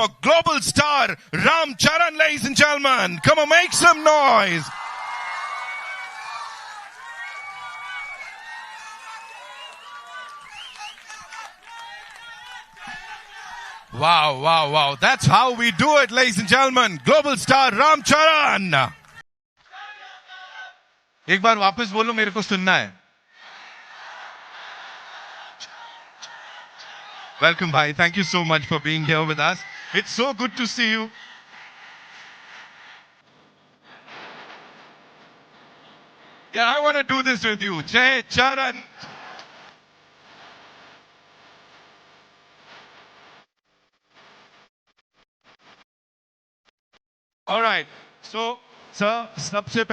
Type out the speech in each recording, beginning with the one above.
for global star Ram Charan, ladies and gentlemen. Come on, make some noise. Wow, wow, wow. That's how we do it, ladies and gentlemen. Global star Ram Charan. एक बार वापस बोलो, मेरे को सुनना है. Welcome, bhai. Thank you so much for being here with us. It's so good to see you. Yeah, I want to do this with you. Jai Charan. All right. So, sir, सबसे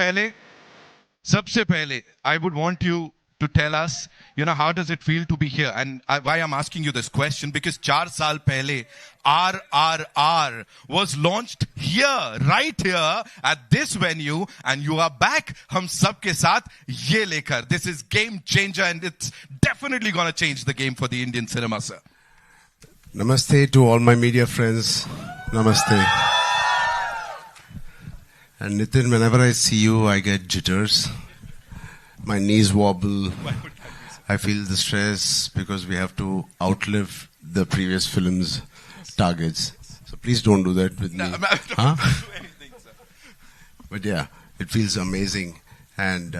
पहले, I would want you to tell us, how does it feel to be here? And why I'm asking you this question, because 4 saal pehle, RRR was launched here, right here, at this venue, and you are back, hum sab ke saath, ye lekar. This is game changer, and it's definitely going to change the game for the Indian cinema, sir. Namaste to all my media friends. Namaste. And Nitin, whenever I see you, I get jitters. My knees wobble. I feel the stress because we have to outlive the previous film's targets. So please don't do that with me. No, huh? Don't do anything, sir. But yeah, it feels amazing. And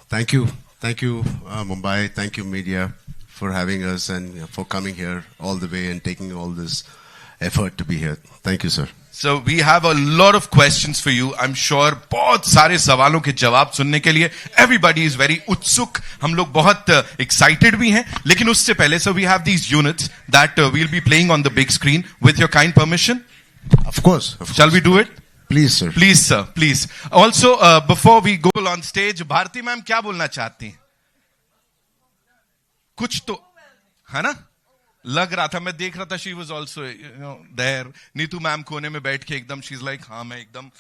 thank you, Mumbai. Thank you, media, for having us and for coming here all the way and taking all this effort to be here. Thank you, sir. So we have a lot of questions for you. I'm sure बहुत सारे सवालों के जवाब सुनने के लिए everybody is very utsuk. हम लोग बहुत excited भी हैं. लेकिन उससे पहले, so we have these units that we'll be playing on the big screen with your kind permission. Of course. Shall we do it? Please, sir. Please, sir. Please. Also, before we go on stage, Bharti ma'am क्या बोलना चाहती हैं? कुछ तो, है ना? लग रहा था, मैं देख रहा था, she was also there. Neetu ma'am कोने में बैठ के एकदम she's like, हाँ मैं एकदम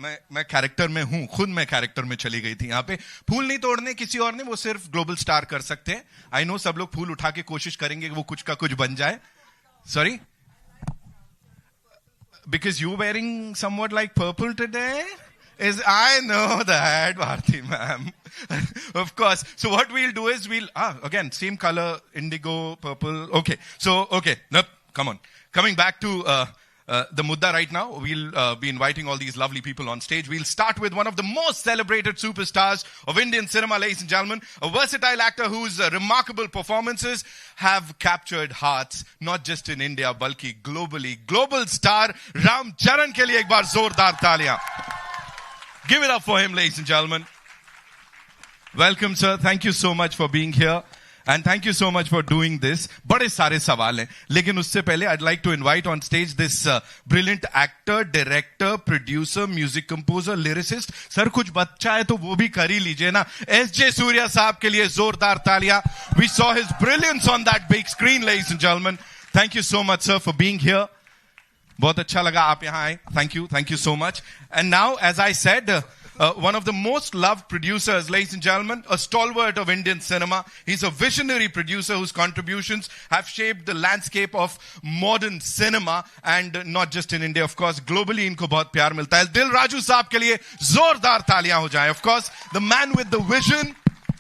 मैं कैरेक्टर में हूँ, खुद मैं कैरेक्टर में चली गई थी. यहाँ पे फूल नहीं तोड़ने किसी और ने, वो सिर्फ ग्लोबल स्टार कर सकते हैं. आई नो सब लोग फूल उठा के कोशिश करेंगे कि वो कुछ का कुछ बन जाए. Sorry, because you wearing somewhat like purple today. I know that, Bharti ma'am. Of course. So what we'll do is again, same color, indigo, purple. Okay. So, okay. Nope. Come on. Coming back to the mudda right now, we'll be inviting all these lovely people on stage. We'll start with one of the most celebrated superstars of Indian cinema, ladies and gentlemen. A versatile actor whose remarkable performances have captured hearts, not just in India, balki globally. Global star Ram Charan ke liye ek baar zordar taaliyan. Give it up for him, ladies and gentlemen. Welcome, sir. Thank you so much for being here. And thank you so much for doing this. बड़े सारे सवाल हैं. लेकिन उससे पहले, I'd like to invite on stage this brilliant actor, director, producer, music composer, lyricist. Sir, कुछ बच्चा है तो वो भी कर ही लीजिए ना. S.J. Surya साहब के लिए जोरदार तालियां. We saw his brilliance on that big screen, ladies and gentlemen. Thank you so much, sir, for being here. बहुत अच्छा लगा आप यहाँ आए. Thank you so much. And now, as I said, one of the most loved producers, ladies and gentlemen, a stalwart of Indian cinema. He's a visionary producer whose contributions have shaped the landscape of modern cinema, and not just in India, of course, globally इनको बहुत प्यार मिलता है. दिल राजू साहब के लिए जोरदार तालियां हो जाएं. Of course, the man with the vision,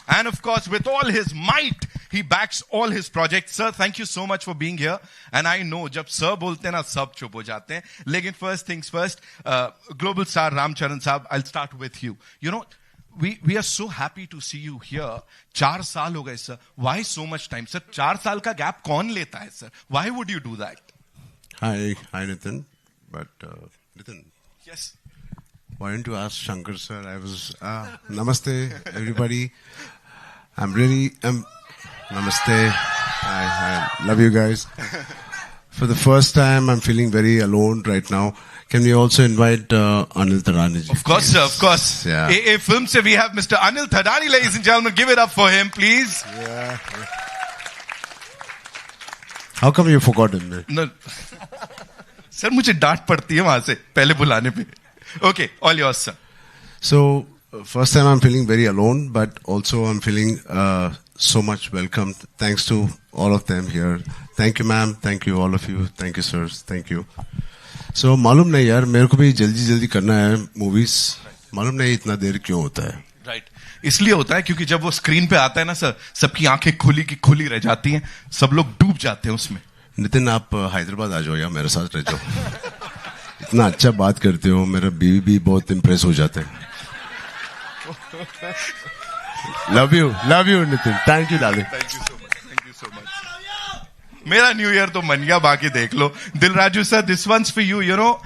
and of course, with all his might, he backs all his projects. Sir, thank you so much for being here. And I know, जब sir बोलते हैं ना, सब चुप हो जाते हैं. लेकिन first things first, global star Ram Charan साहब, I'll start with you. We are so happy to see you here. 4 साल हो गए, sir. Why so much time, sir? 4 साल का gap कौन लेता है, sir? Why would you do that? Hi, Nitin. But Nitin. Yes. Why don't you ask Shankar, sir? Namaste, everybody. Namaste. I love you guys. For the first time, I'm feeling very alone right now. Can we also invite Anil Thadani? Of course, sir. Of course. Yeah. AA Film se we have Mr. Anil Thadani, ladies and gentlemen. Give it up for him, please. Yeah. How come you forgot him? No. Sir, मुझे डांट पड़ती है वहां से पहले बुलाने पे. Okay, all yours, sir. So, first time I'm feeling very alone, but also I'm feeling so much welcome. Thanks to all of them here. Thank you, ma'am. Thank you, all of you. Thank you, sirs. Thank you. So मालूम नहीं यार, मेरे को भी जल्दी जल्दी करना है मूवीज. मालूम नहीं इतना देर क्यों होता है. राइट इसलिए होता है क्योंकि जब वो स्क्रीन पे आता है ना सर, सबकी आंखें खुली की खुली रह जाती हैं, सब लोग डूब जाते हैं उसमें. नितिन आप हैदराबाद आ जाओ या मेरे साथ रह जाओ. इतना अच्छा बात करते हो, मेरा बीवी भी बहुत इम्प्रेस हो जाते हैं. Love you Nitin. Thank you darling. Thank you so much. मेरा न्यू ईयर तो मन गया, बाकी देख लो. Dil Raju sir, this one's for you. You know,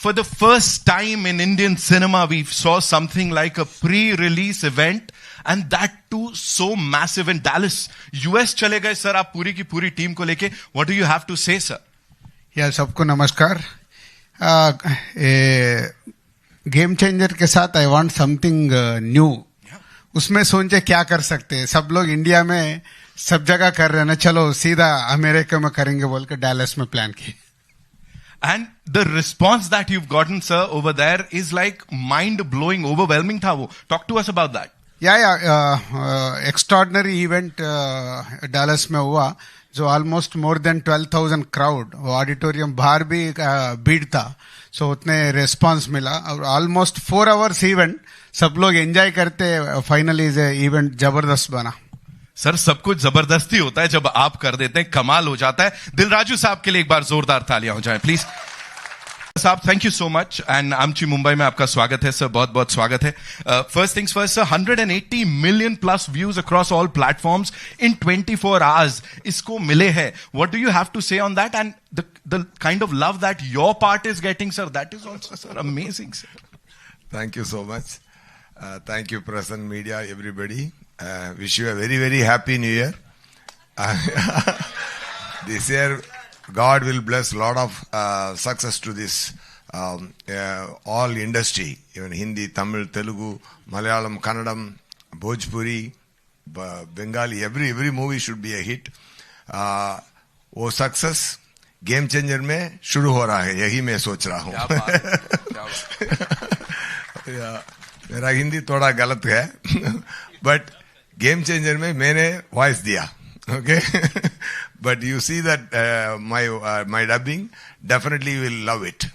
for the first time in Indian cinema, we saw something like a pre-release event, and that too so massive in Dallas. US चले गए sir आप पूरी की पूरी टीम को लेके. What do you have to say, sir? या सबको नमस्कार. गेम चेंजर के साथ आई वांट समथिंग न्यू. उसमें सोचे क्या कर सकते हैं. सब लोग इंडिया में सब जगह कर रहे हैं ना, चलो सीधा अमेरिका में करेंगे बोल के डैलस में प्लान की. And the response that you've gotten, sir, over there is like mind-blowing, overwhelming था वो. Talk to us about that. Extraordinary event Dallas में हुआ, जो ऑलमोस्ट मोर देन 12,000 क्राउड. वो ऑडिटोरियम बाहर भी भीड़ था. सो उतने रेस्पॉन्स मिला और ऑलमोस्ट 4 आवर्स इवेंट. सब लोग एंजॉय करते. फाइनली इवेंट जबरदस्त बना. सर सब कुछ जबरदस्ती होता है जब आप कर देते हैं, कमाल हो जाता है. दिल राजू साहब के लिए एक बार जोरदार तालियां हो जाएं प्लीज. साहब thank you so much. And आमची मुंबई में आपका स्वागत है सर, बहुत बहुत स्वागत है. First things first sir, 180 million plus views across all platforms in 24 hours इसको मिले हैं. What do you have to say on that and the kind of love that your part is getting sir, that is also sir amazing sir. Thank you so much. Thank you, press and media, everybody. Wish you a very, very happy New Year. This year, God will bless a lot of success to this all industry, even Hindi, Tamil, Telugu, Malayalam, Kannadam, Bhojpuri, Bengali. Every movie should be a hit. वो success game changer में शुरू हो रहा है, यही मैं सोच रहा हूँ. मेरा हिंदी थोड़ा गलत है, बट गेम चेंजर में मैंने वॉइस दिया. Okay, but you see that my dubbing, definitely will love it,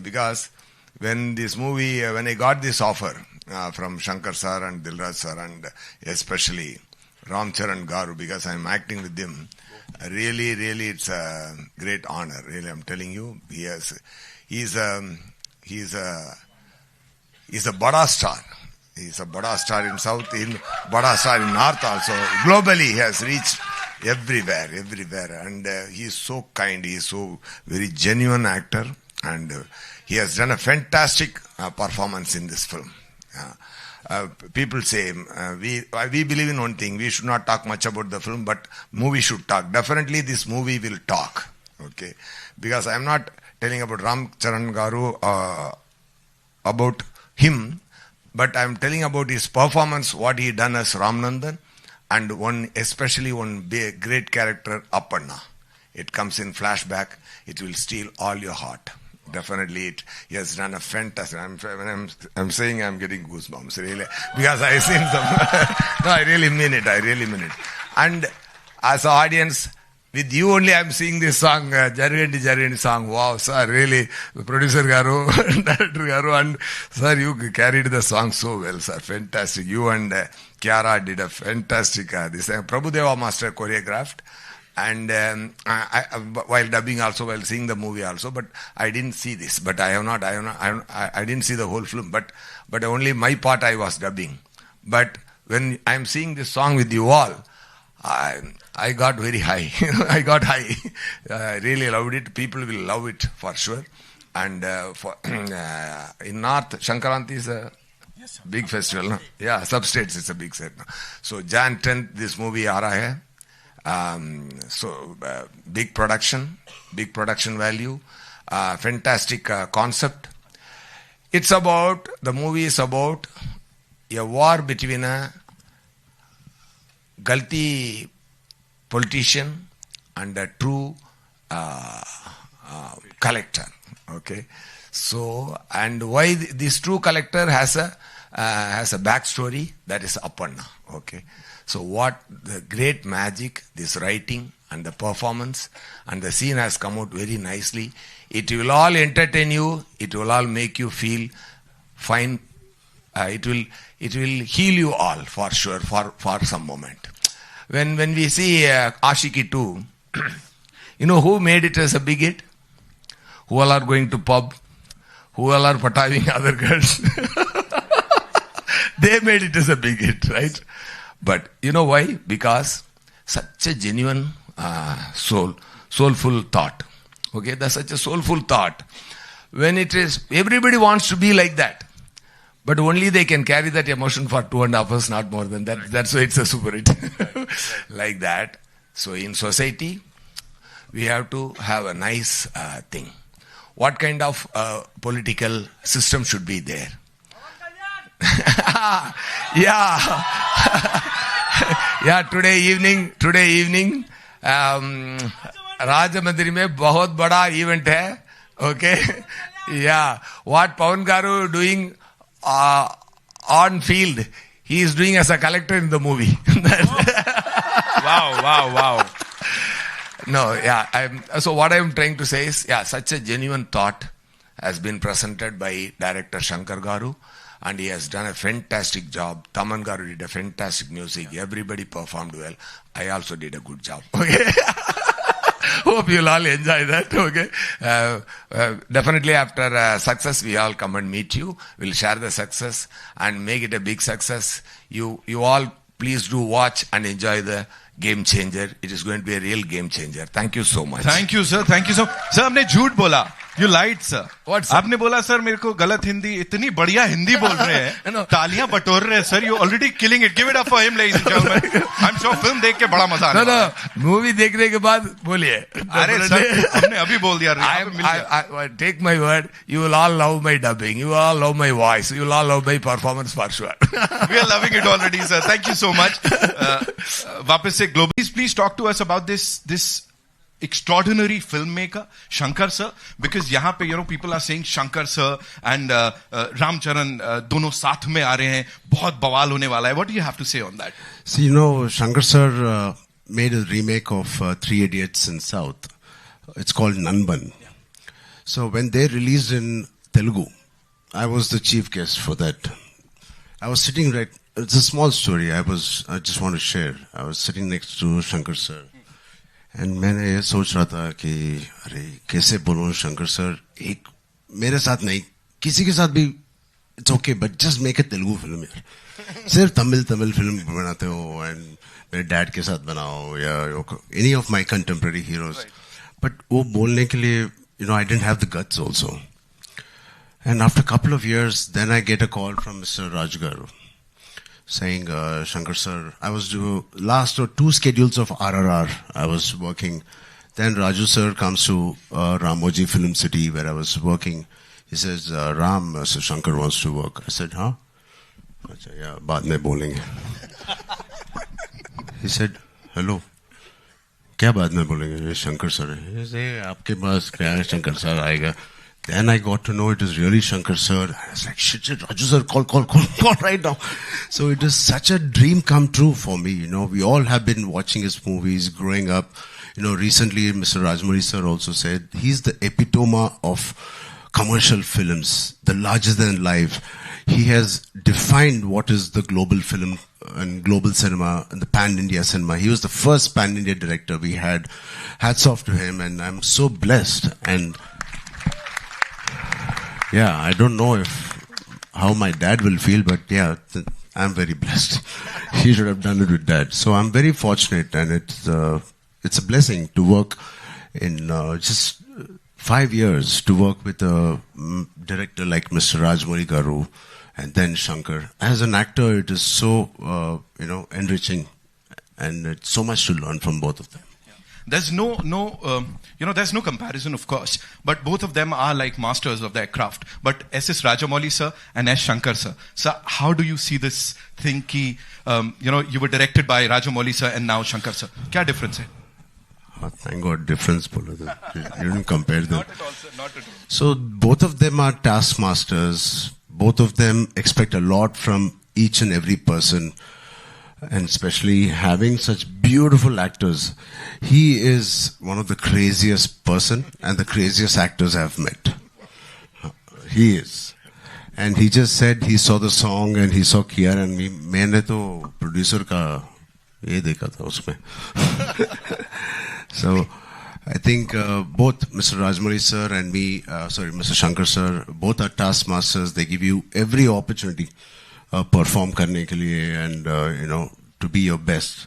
because when this movie, when I got this offer from Shankar sir and Dilraj sir and especially Ram Charan Garu, because I'm acting with them, really it's a great honor. Really, I'm telling you, he's a bada star. He's a bada star in South, in bada star in North also. Globally, he has reached everywhere. And he is so kind. He is so very genuine actor. And he has done a fantastic performance in this film. People say, we believe in one thing. We should not talk much about the film, but movie should talk. Definitely this movie will talk. Okay. Because I am not telling about Ram Charan Garu, about him, but I am telling about his performance, what he done as Ramanandan, and especially one big, great character, Appanna. It comes in flashback. It will steal all your heart. Definitely, he has done a fantastic. When I'm saying, I'm getting goosebumps, really, because I seen some. No, I really mean it. And as an audience, with you only, I'm seeing this song, Jargandi song. Wow, sir, really, the producer Garu, director Garu, and sir, you carried the song so well, sir. Fantastic. You and Kiara did a fantastic. This Prabhudeva Master choreographed. And I, while dubbing also, while seeing the movie also, but I didn't see this. But I didn't see the whole film. But only my part I was dubbing. But when I'm seeing this song with you all, I got very high. I got high. I really loved it. People will love it for sure. And in North, Shankaranti is a big festival. No? Yeah, substates is a big set. No? So Jan 10th, this movie aa raha hai. Big production value, fantastic concept. The movie is about a war between a Galti politician and a true collector. Okay, so and why this true collector has a backstory, that is Appanna. Okay. So what the great magic, this writing and the performance, and the scene has come out very nicely. It will all entertain you. It will all make you feel fine. It will heal you all for sure for some moment. When we see Ashiki 2, you know who made it as a big hit? Who all are going to pub? Who all are pataving other girls? They made it as a big hit, right? But you know why? Because such a genuine soulful thought. Okay, that's such a soulful thought. When it is, everybody wants to be like that. But only they can carry that emotion for 2.5 hours, not more than that. That's why it's a super hit. Like that. So in society, we have to have a nice thing. What kind of political system should be there? Yeah. Yeah, today evening, Rajamandri mein bahut bada event hai. Okay. Yeah. What Pawan Garu doing on field, he is doing as a collector in the movie. Wow. No, yeah. So what I'm trying to say is, yeah, such a genuine thought has been presented by director Shankar Garu, and he has done a fantastic job. Taman Garu did a fantastic music. Everybody performed well. I also did a good job. Okay. Hope you'll all enjoy that. Okay. Definitely after success, we all come and meet you. We'll share the success and make it a big success. You all please do watch and enjoy the Game Changer. It is going to be a real game changer. Thank you so much. Thank you, sir. Thank you so much. Sir, आपने झूठ बोला. You lied, sir. What, sir? आपने बोला, sir, मेरे को गलत हिंदी, इतनी बढ़िया हिंदी बोल रहे हैं. No. तालियां बटोर रहे हैं, sir. You already killing it. Give it up for him, ladies and gentlemen. I'm sure film देख के बड़ा मजा आने वाला है. No. Movie देखने के बाद बोलिए. अरे sir, हमने अभी बोल दिया. I take my word. You will all love my dubbing. You will all love my voice. You will all love my performance for sure. We are loving it already, sir. Thank you so much. वापस से global. Please talk to us about this extraordinary filmmaker, Shankar sir, because यहाँ पे, you know, people are saying Shankar sir and Ramcharan दोनों साथ में आ रहे हैं, बहुत बवाल होने वाला है. What do you have to say on that? See, you know, Shankar sir made a remake of Three Idiots in South. It's called Nanban. So when they released in Telugu, I was the chief guest for that. I was sitting right. It's a small story. I just want to share. I was sitting next to Shankar sir. And मैंने ये सोच रहा था कि अरे कैसे बोलूं Shankar sir, एक मेरे साथ नहीं, किसी के साथ भी it's okay, but just make a Telugu film यार. सिर्फ तमिल फिल्म बनाते हो एंड मेरे डैड के साथ बनाओ या any of my contemporary heroes. But वो बोलने के लिए, you know, I didn't have the guts also. And after couple of years then I get a call from mister Raj Garu saying, Shankar sir, I was doing last or 2 schedules of RRR. I was working. Then Raju sir comes to Ramoji Film City where I was working. He says, Ram, so Shankar wants to work. I said, huh? I said, yeah, baad mein bolenge. He said, hello. क्या बाद में बोलेंगे? Shankar sir है. He said, आपके पास क्या है? Shankar sir आएगा. Then I got to know it is really Shankar sir. I was like, shit, Raju sir, call right now. So it is such a dream come true for me. You know, we all have been watching his movies growing up. You know, recently Mr. Rajmouli sir also said he's the epitome of commercial films, the larger than life. He has defined what is the global film and global cinema and the pan-India cinema. He was the first pan-India director we had. Hats off to him, and I'm so blessed. And yeah, I don't know how my dad will feel, but yeah, I'm very blessed. He should have done it with dad. So I'm very fortunate, and it's a blessing to work in just 5 years to work with a director like Mr. Rajmouli Garu and then Shankar. As an actor, it is so enriching, and it's so much to learn from both of them. There's there's no comparison, of course, but both of them are like masters of their craft. But S.S. Rajamouli sir and S. Shankar sir. Sir, how do you see this thing ki, you were directed by Rajamouli sir and now Shankar sir? Kya difference hai? Oh, thank God, difference. You didn't compare them. Not at all, sir. Not at all. So both of them are taskmasters. Both of them expect a lot from each and every person. and especially having such beautiful actors. He is one of the craziest person and the craziest actors I've met. He is. And he just said he saw the song and he saw Kiara and me. मैंने तो producer का ये देखा था उसमें. So I think both Mr. Rajmouli sir and me, Mr. Shankar sir, both are taskmasters. They give you every opportunity perform करने के लिए and to be your best.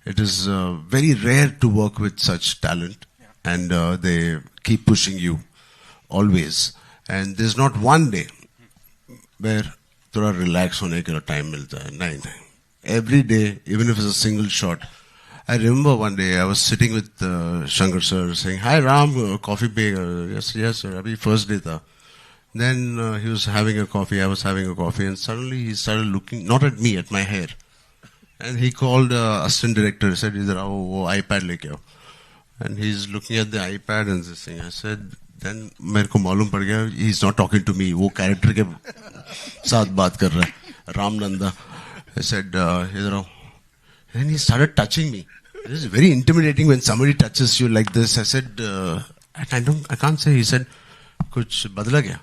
It is very rare to work with such talent, and they keep pushing you always. And there's not one day where थोड़ा relax होने के लिए time मिलता है. नहीं. Every day, even if it's a single shot. I remember one day I was sitting with Shankar sir saying, "Hi Ram, coffee pe?" Yes sir. Abhi first day tha. Then he was having a coffee, I was having a coffee, and suddenly he started looking not at me, at my hair. And he called assistant director. He said, "Idhar aao, wo iPad leke aao." And he's looking at the iPad and this thing. I said, then मेरे को मालूम पड़ गया, he's not talking to me. वो character के साथ बात कर रहा है, Ram Nanda. I said, "Idhar aao." And he started touching me. It is very intimidating when somebody touches you like this. I said, I can't say. He said, कुछ बदला क्या?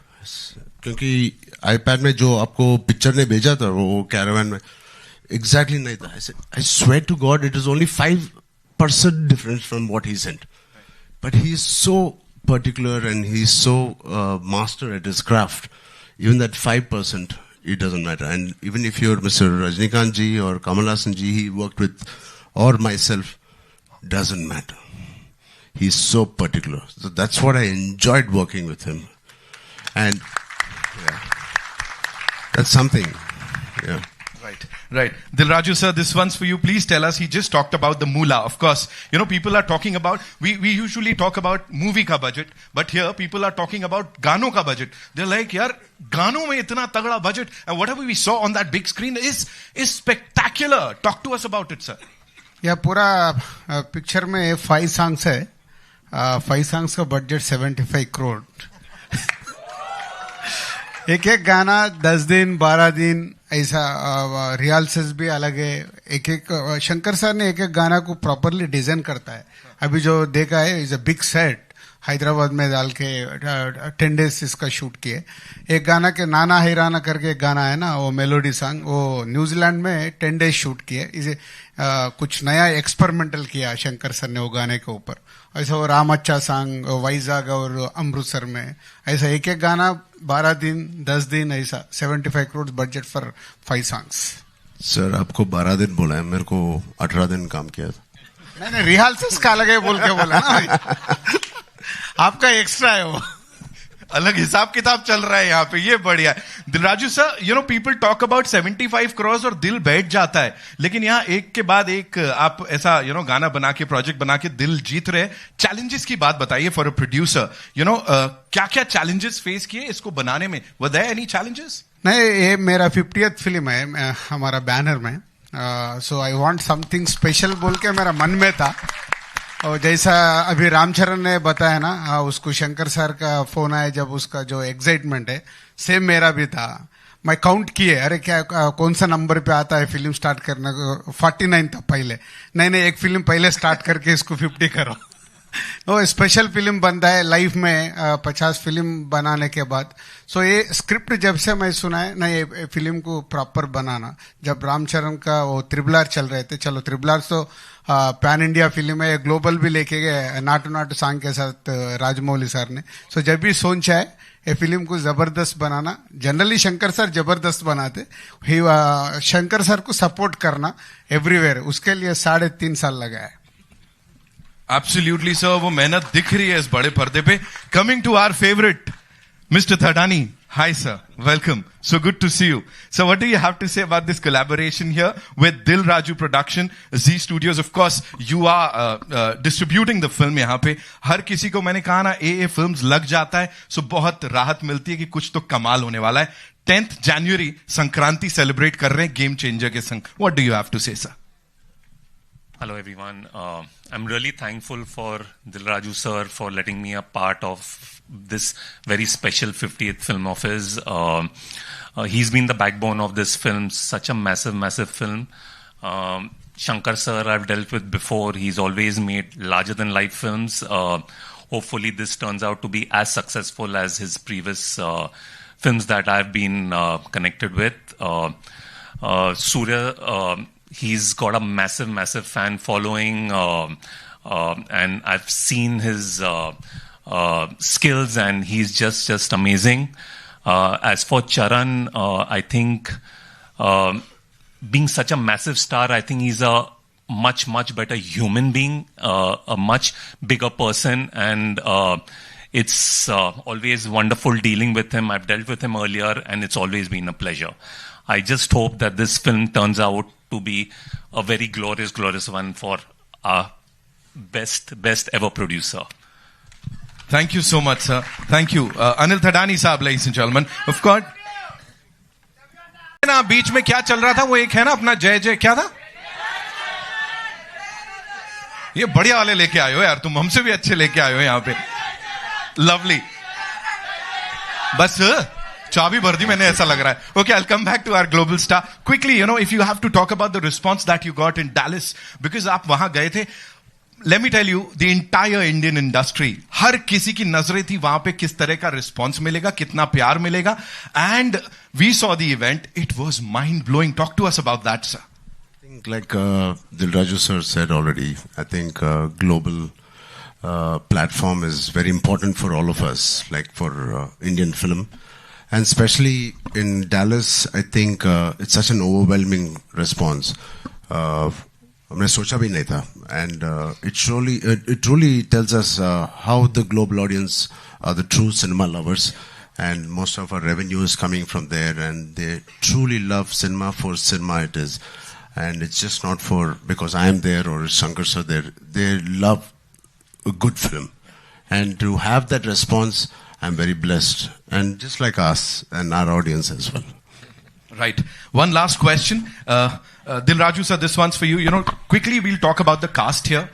क्योंकि iPad में जो आपको पिक्चर ने भेजा था वो कैरावान में exactly नहीं था. I said, I swear to God, it is only 5% difference from what he sent. But he is so particular and he is so master at his craft. Even that 5%, it doesn't matter. And even if you're Mr. Rajnikant ji or Kamal Haasan ji, he worked with, or myself, doesn't matter. He's so particular. So that's what I enjoyed working with him. And yeah, that's something. Yeah. Right. Dilraju sir, this one's for you. Please tell us, he just talked about the moolah. Of course, people are talking about, we usually talk about movie ka budget, but here people are talking about gano ka budget. They're like, yaar, gano mein itna tagda budget, and whatever we saw on that big screen is spectacular. Talk to us about it, sir. Yeah, पूरा picture में 5 songs है. 5 songs का budget 75 crore. एक गाना 10 दिन 12 दिन ऐसा rehearsals भी अलग है. एक शंकर सर ने एक गाना को प्रॉपरली डिजाइन करता है. अभी जो देखा है is a big set, Hyderabad में डाल के 10 days इसका शूट किए. एक गाना के नाना हैराना करके एक गाना है ना, वो मेलोडी सॉन्ग, वो न्यूजीलैंड में 10 days शूट किए. इसे कुछ नया एक्सपेरिमेंटल किया शंकर सर ने वो गाने के ऊपर. ऐसा वो राम अच्छा सॉन्ग वाइजाग और अमृतसर में, ऐसा एक एक गाना 12 दिन 10 दिन, ऐसा 75 crore budget for 5 songs. Sir आपको 12 दिन बोला है, मेरे को 18 दिन काम किया था. नहीं रिहर्सल्स का अलग है बोल के बोला ना. आपका एक्स्ट्रा है वो. अलग हिसाब किताब चल रहा है यहाँ पे, ये बढ़िया है. Dil Raju sir, people talk about 75 crores और दिल बैठ जाता है, लेकिन यहाँ एक के बाद एक आप ऐसा गाना बना के, प्रोजेक्ट बना के दिल जीत रहे. चैलेंजेस की बात बताइए फॉर अ प्रोड्यूसर. क्या क्या चैलेंजेस फेस किए इसको बनाने में? Were there any challenges? नहीं, ये मेरा 50th फिल्म है हमारा बैनर में. So I want something special बोल के मेरा मन में था. और जैसा अभी रामचरण ने बताया ना, उसको शंकर सर का फोन आया जब, उसका जो एक्साइटमेंट है सेम मेरा भी था. मैं काउंट किए, अरे क्या कौन सा नंबर पे आता है फिल्म स्टार्ट करने को. 49 था पहले. नहीं एक फिल्म पहले स्टार्ट करके इसको 50 करो. वो स्पेशल फिल्म बनता है लाइफ में 50 फिल्म बनाने के बाद. सो ये स्क्रिप्ट जब से मैं सुना है ना, ये फिल्म को प्रॉपर बनाना. जब रामचरण का वो RRR चल रहे थे, चलो RRR तो पैन इंडिया फिल्म है, ग्लोबल भी लेके गए नाटू नाटू सॉन्ग के साथ राजमौली सर ने. सो जब भी सोचा है ये फिल्म को जबरदस्त बनाना. जनरली शंकर सर जबरदस्त बनाते, शंकर सर को सपोर्ट करना एवरीवेयर, उसके लिए 3.5 साल लगा है. Absolutely, sir. वो मेहनत दिख रही है इस बड़े पर्दे पे. Coming to our favorite, Mr. Thadani. Hi, sir. Welcome. So good to see you. So what do you have to say about this collaboration here with Dil Raju Production, Z Studios? Of course, you are distributing the film यहाँ पे. हर किसी को मैंने कहा ना, AA Films लग जाता है, so बहुत राहत मिलती है कि कुछ तो कमाल होने वाला है. 10th January संक्रांति सेलिब्रेट कर रहे हैं गेम चेंजर के संग. What do you have to say, sir? Hello everyone. I'm really thankful for Dilraju sir for letting me a part of this very special 50th film of his. He's been the backbone of this film, such a massive film. Shankar sir, I've dealt with before. He's always made larger than life films. Hopefully, this turns out to be as successful as his previous films that I've been connected with. Surya, he's got a massive fan following, and I've seen his skills, and he's just amazing. As for Charan, I think being such a massive star, I think he's a much better human being, a much bigger person, and it's always wonderful dealing with him. I've dealt with him earlier, and it's always been a pleasure. I just hope that this film turns out to be a very glorious one for our best ever producer. Thank you so much, sir. Thank you. Anil Thadani साहब, ladies and gentlemen. Of course. ना बीच में क्या चल रहा था वो एक है ना अपना जय जय क्या था ये बढ़िया वाले लेके आए हो यार तुम हमसे भी अच्छे लेके आए हो यहाँ पे लवली बस चाबी भर दी मैंने ऐसा लग रहा है okay I'll come back to our global star quickly you know if you have to talk about the response that you got in Dallas because आप वहां गए थे let me tell you the entire Indian industry हर किसी की नजरें थी वहां पे किस तरह का रिस्पॉन्स मिलेगा कितना प्यार मिलेगा and we saw the event it was mind blowing talk to us about that sir I think like Dil Raju sir said already I think global platform is very important for all of us like for Indian film and especially in Dallas I think it's such an overwhelming response हमने सोचा भी नहीं था and it truly tells us how the global audience are the true cinema lovers and most of our revenue is coming from there and they truly love cinema for cinema it is and it's just not for because I am there or Shankar sir there they love a good film and to have that response I'm very blessed and just like us and our audience as well. Right. One last question. Dil Raju sir, this one's for you. You know, quickly we'll talk about the cast here.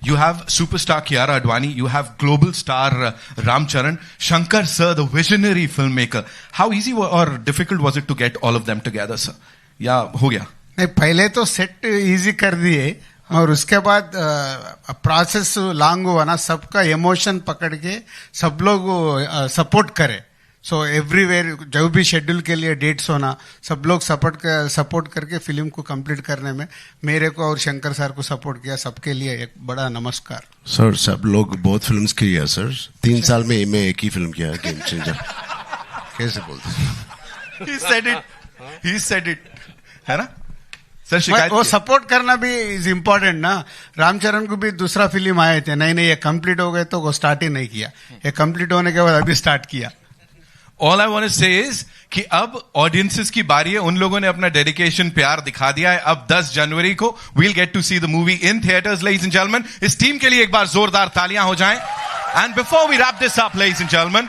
You have superstar Kiara Advani. You have global star Ram Charan. Shankar sir, the visionary filmmaker. How easy or difficult was it to get all of them together, sir? Yeah, हो गया. नहीं पहले तो set easy कर दिए और उसके बाद प्रोसेस लॉन्ग हुआ ना सबका इमोशन पकड़ के सब लोग सपोर्ट करे सो एवरीवेयर जो भी शेड्यूल के लिए डेट्स होना सब लोग सपोर्ट करके फिल्म को कंप्लीट करने में मेरे को और शंकर सर को सपोर्ट किया सबके लिए एक बड़ा नमस्कार सर सब लोग बहुत फिल्म्स किया सर 3 साल में मैं एक ही फिल्म किया गेम चेंजर कैसे बोलते he said it है ना सर शिकायत वो सपोर्ट करना भी इज इम्पोर्टेंट ना रामचरण को भी दूसरा फिल्म आए थे नहीं ये कंप्लीट हो गए तो वो स्टार्ट ही नहीं किया ये कंप्लीट होने के बाद अभी स्टार्ट किया All I want to say is कि अब ऑडियंसेस की बारी है उन लोगों ने अपना डेडिकेशन प्यार दिखा दिया है अब 10 जनवरी को we'll get to see the movie in theaters ladies and gentlemen इस टीम के लिए एक बार जोरदार तालियां हो जाएं and before we wrap this up ladies and gentlemen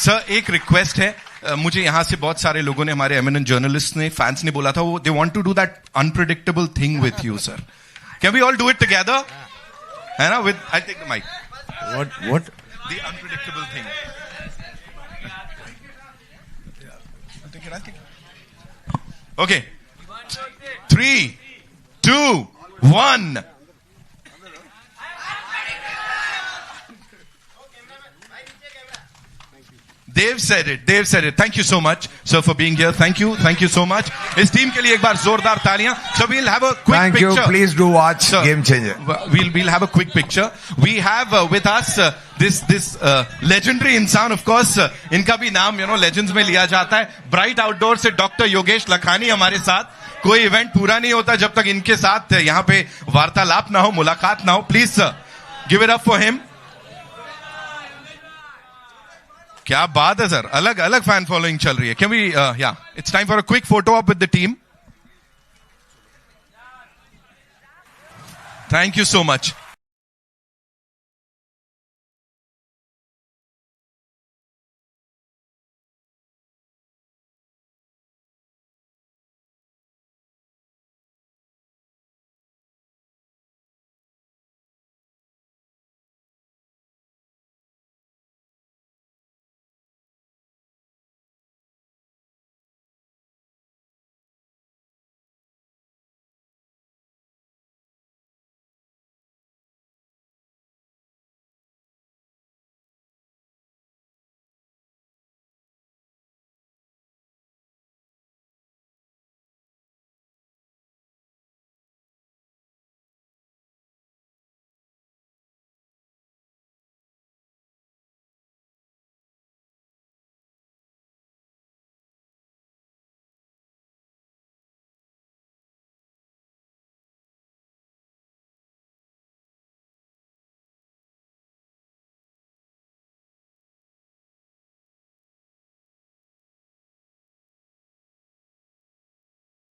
sir एक रिक्वेस्ट है मुझे यहां से बहुत सारे लोगों ने हमारे एमिनेंट जर्नलिस्ट ने फैंस ने बोला था वो they want to do that unpredictable thing with you sir can we all do it together है ना with I take the mic what the unpredictable thing Okay. 3, 2, 1. They've said it. Thank you so much, sir, for being here. Thank you so much. इस team के लिए एक बार जोरदार तालियां. So we'll have a quick Thank picture. you. Please do watch Sir, Game Changer. We'll have a quick picture. We have with us this legendary इंसान, of course. इनका भी नाम legends में लिया जाता है. Bright Outdoor से डॉक्टर योगेश लखानी हमारे साथ. कोई इवेंट पूरा नहीं होता जब तक इनके साथ यहाँ पे वार्तालाप ना हो, मुलाकात ना हो. Please, sir, give it up for him. क्या बात है सर अलग अलग फैन फॉलोइंग चल रही है कैन वी या it's time for a quick photo up with the team thank you so much